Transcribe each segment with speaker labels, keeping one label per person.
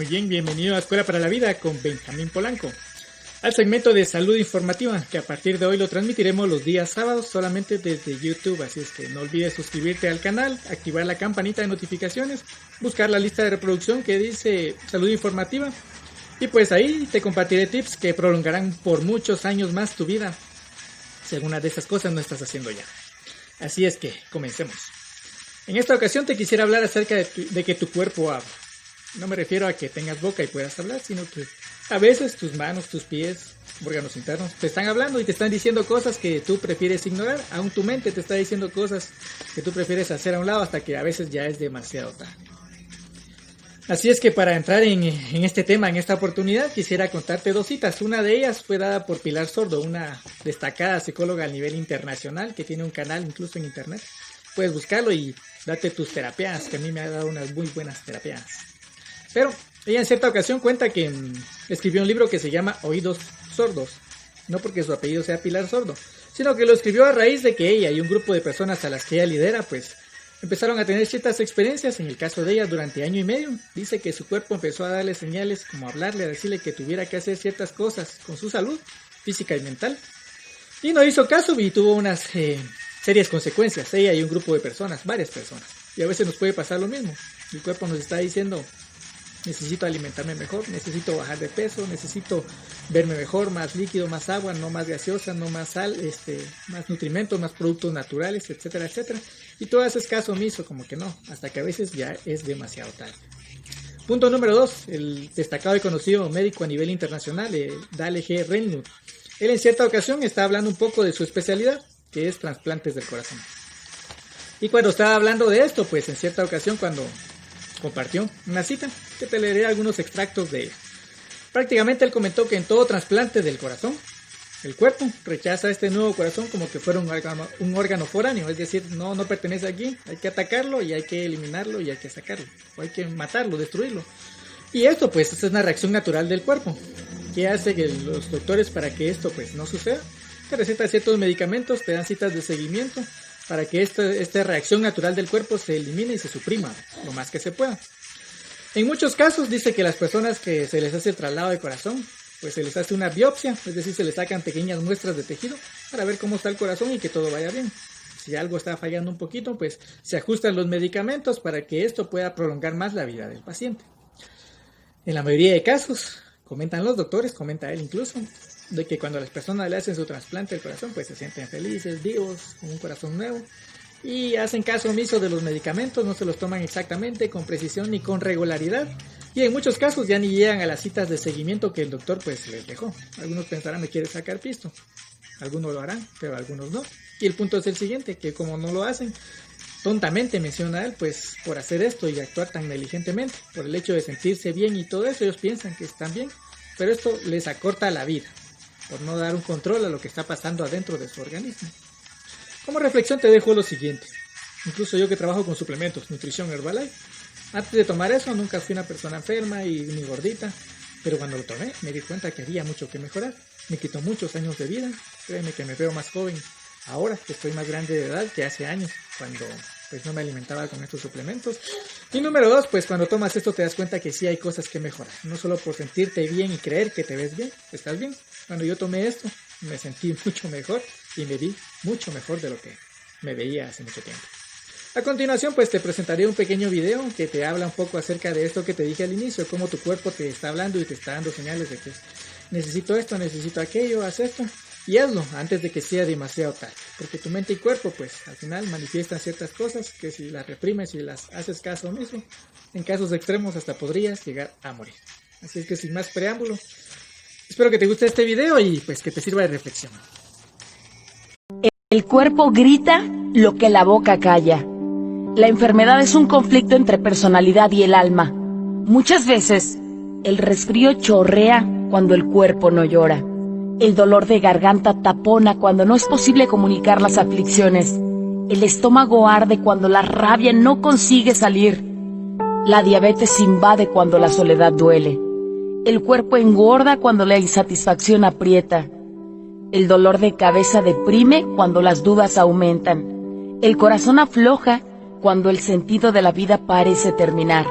Speaker 1: Muy bien, bienvenido a Escuela para la Vida con Benjamín Polanco, al segmento de salud informativa que a partir de hoy lo transmitiremos los días sábados solamente desde YouTube, así es que no olvides suscribirte al canal, activar la campanita de notificaciones, buscar la lista de reproducción que dice salud informativa y pues ahí te compartiré tips que prolongarán por muchos años más tu vida si alguna de estas cosas no estás haciendo ya. Así es que comencemos. En esta ocasión te quisiera hablar acerca de que tu cuerpo habla. No me refiero a que tengas boca y puedas hablar, sino que a veces tus manos, tus pies, órganos internos te están hablando y te están diciendo cosas que tú prefieres ignorar. Aún tu mente te está diciendo cosas que tú prefieres hacer a un lado hasta que a veces ya es demasiado tarde. Así es que para entrar en este tema, en esta oportunidad, quisiera contarte dos citas. Una de ellas fue dada por Pilar Sordo, una destacada psicóloga a nivel internacional que tiene un canal incluso en internet. Puedes buscarlo y date tus terapias, que a mí me ha dado unas muy buenas terapias. Pero ella en cierta ocasión cuenta que escribió un libro que se llama Oídos Sordos, no porque su apellido sea Pilar Sordo, sino que lo escribió a raíz de que ella y un grupo de personas a las que ella lidera, pues empezaron a tener ciertas experiencias. En el caso de ella, durante año y medio, dice que su cuerpo empezó a darle señales, como hablarle, a decirle que tuviera que hacer ciertas cosas con su salud física y mental, y no hizo caso y tuvo unas serias consecuencias, ella y un grupo de personas, varias personas, y a veces nos puede pasar lo mismo. El cuerpo nos está diciendo: necesito alimentarme mejor, necesito bajar de peso, necesito verme mejor, más líquido, más agua, no más gaseosa, no más sal, más nutrimentos, más productos naturales, etcétera, etcétera. Y tú haces caso omiso, como que no, hasta que a veces ya es demasiado tarde. Punto número 2, el destacado y conocido médico a nivel internacional, Dale G. Reinhardt. Él en cierta ocasión está hablando un poco de su especialidad, que es trasplantes del corazón. Y cuando estaba hablando de esto, pues en cierta ocasión cuando compartió una cita, que te leeré algunos extractos de ella. Prácticamente él comentó que en todo trasplante del corazón, el cuerpo rechaza este nuevo corazón como que fuera un órgano foráneo, es decir, no pertenece aquí, hay que atacarlo y hay que eliminarlo y hay que sacarlo, o hay que matarlo, destruirlo. Y esto pues es una reacción natural del cuerpo. ¿Qué hace que los doctores para que esto pues no suceda? Te recetan ciertos medicamentos, te dan citas de seguimiento, para que esta reacción natural del cuerpo se elimine y se suprima lo más que se pueda. En muchos casos dice que las personas que se les hace el traslado de corazón, pues se les hace una biopsia, es decir, se les sacan pequeñas muestras de tejido para ver cómo está el corazón y que todo vaya bien. Si algo está fallando un poquito, pues se ajustan los medicamentos para que esto pueda prolongar más la vida del paciente. En la mayoría de casos, comentan los doctores, comenta él incluso, de que cuando las personas le hacen su trasplante del corazón, pues se sienten felices, vivos, con un corazón nuevo, y hacen caso omiso de los medicamentos, no se los toman exactamente, con precisión ni con regularidad, y en muchos casos ya ni llegan a las citas de seguimiento que el doctor pues les dejó. Algunos pensarán: me quiere sacar pisto, algunos lo harán, pero algunos no, y el punto es el siguiente, que como no lo hacen, tontamente menciona él, pues por hacer esto y actuar tan negligentemente, por el hecho de sentirse bien y todo eso, ellos piensan que están bien, pero esto les acorta la vida, por no dar un control a lo que está pasando adentro de su organismo. Como reflexión te dejo lo siguiente. Incluso yo que trabajo con suplementos, nutrición Herbalife, antes de tomar eso nunca fui una persona enferma y ni gordita, pero cuando lo tomé me di cuenta que había mucho que mejorar. Me quitó muchos años de vida, créeme que me veo más joven ahora que estoy más grande de edad que hace años, cuando pues no me alimentaba con estos suplementos. Y número 2, pues cuando tomas esto te das cuenta que sí hay cosas que mejorar, no solo por sentirte bien y creer que te ves bien, estás bien. Cuando yo tomé esto, me sentí mucho mejor y me vi mucho mejor de lo que me veía hace mucho tiempo. A continuación, pues te presentaré un pequeño video que te habla un poco acerca de esto que te dije al inicio, cómo tu cuerpo te está hablando y te está dando señales de que necesito esto, necesito aquello, haz esto, y hazlo antes de que sea demasiado tarde, porque tu mente y cuerpo, pues al final manifiestan ciertas cosas que si las reprimes y las haces caso omiso, en casos extremos hasta podrías llegar a morir. Así es que sin más preámbulo, espero que te guste este video y pues que te sirva de reflexión.
Speaker 2: El cuerpo grita lo que la boca calla. La enfermedad es un conflicto entre personalidad y el alma. Muchas veces, el resfrío chorrea cuando el cuerpo no llora. El dolor de garganta tapona cuando no es posible comunicar las aflicciones. El estómago arde cuando la rabia no consigue salir. La diabetes invade cuando la soledad duele. El cuerpo engorda cuando la insatisfacción aprieta. El dolor de cabeza deprime cuando las dudas aumentan. El corazón afloja cuando el sentido de la vida parece terminar.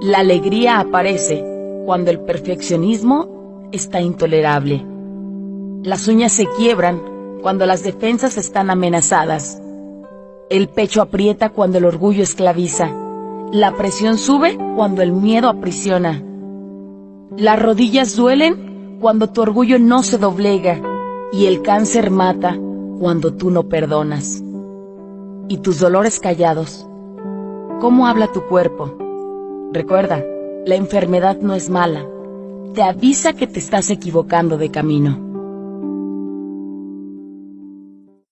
Speaker 2: La alegría aparece cuando el perfeccionismo está intolerable. Las uñas se quiebran cuando las defensas están amenazadas. El pecho aprieta cuando el orgullo esclaviza. La presión sube cuando el miedo aprisiona. Las rodillas duelen cuando tu orgullo no se doblega. Y el cáncer mata cuando tú no perdonas. Y tus dolores callados. ¿Cómo habla tu cuerpo? Recuerda, la enfermedad no es mala. Te avisa que te estás equivocando de camino.